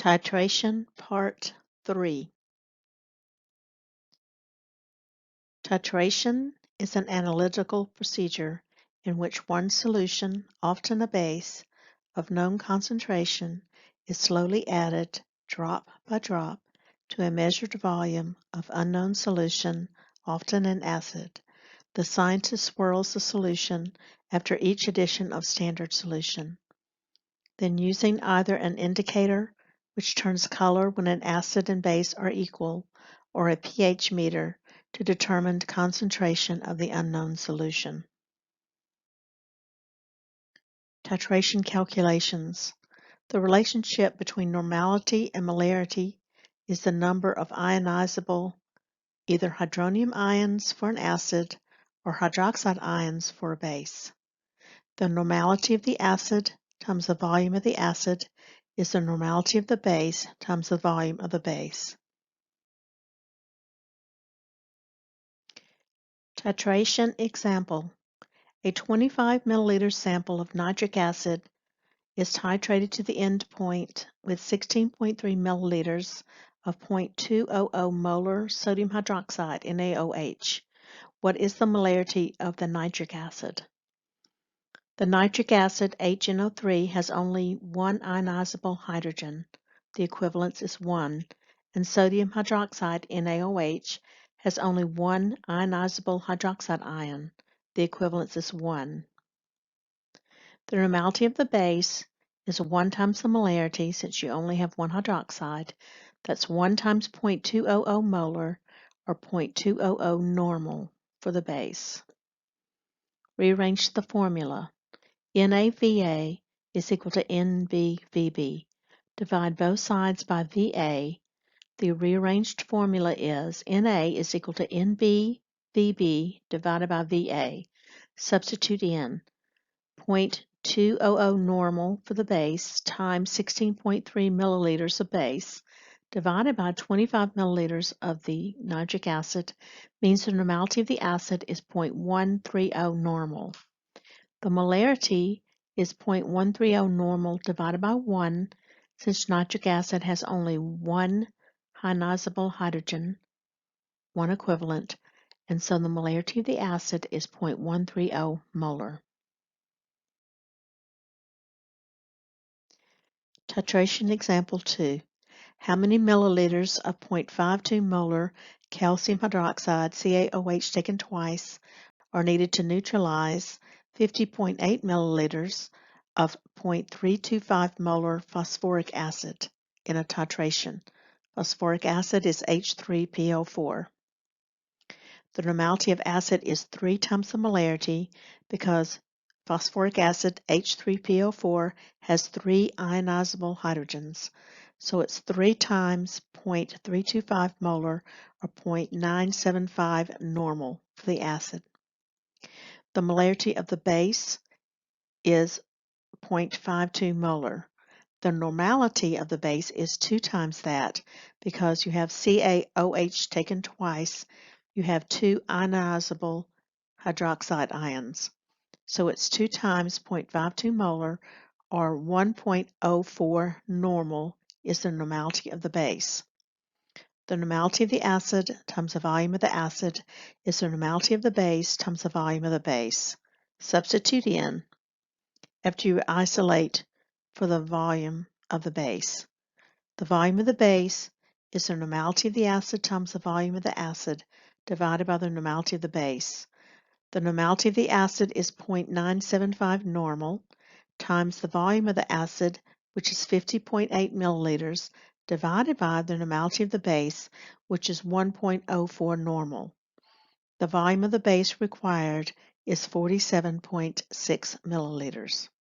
Titration Part 3. Titration is an analytical procedure in which one solution, often a base, of known concentration is slowly added, drop by drop, to a measured volume of unknown solution, often an acid. The scientist swirls the solution after each addition of standard solution. Then using either an indicator, which turns color when an acid and base are equal, or a pH meter to determine the concentration of the unknown solution. Titration calculations. The relationship between normality and molarity is the number of ionizable either hydronium ions for an acid or hydroxide ions for a base. The normality of the acid times the volume of the acid is the normality of the base times the volume of the base. Titration example. A 25 milliliter sample of nitric acid is titrated to the end point with 16.3 milliliters of 0.200 molar sodium hydroxide NaOH. What is the molarity of the nitric acid? The nitric acid HNO3 has only one ionizable hydrogen, the equivalence is 1, and sodium hydroxide NaOH has only one ionizable hydroxide ion, the equivalence is 1. The normality of the base is 1 times the molarity since you only have one hydroxide, that's 1 times 0.200 molar or 0.200 normal for the base. Rearrange the formula. NaVa is equal to NbVb. Divide both sides by Va. The rearranged formula is Na is equal to NbVb divided by Va. Substitute in 0.200 normal for the base times 16.3 milliliters of base divided by 25 milliliters of the nitric acid means the normality of the acid is 0.130 normal. The molarity is 0.130 normal divided by 1 since nitric acid has only one ionizable hydrogen, one equivalent, and so the molarity of the acid is 0.130 molar. Titration example 2. How many milliliters of 0.52 molar calcium hydroxide CaOH taken twice are needed to neutralize 50.8 milliliters of 0.325 molar phosphoric acid in a titration? Phosphoric acid is H3PO4. The normality of acid is 3 times the molarity because phosphoric acid H3PO4 has 3 ionizable hydrogens, so it's 3 times 0.325 molar or 0.975 normal for the acid. The molarity of the base is 0.52 molar. The normality of the base is 2 times that because you have CaOH taken twice, you have 2 ionizable hydroxide ions. So it's 2 times 0.52 molar or 1.04 normal is the normality of the base. The normality of the acid times the volume of the acid is the normality of the base times the volume of the base. Substitute in after you isolate for the volume of the base. The volume of the base is the normality of the acid times the volume of the acid divided by the normality of the base. The normality of the acid is 0.975 normal times the volume of the acid, which is 50.8 milliliters, divided by the normality of the base, which is 1.04 normal. The volume of the base required is 47.6 milliliters.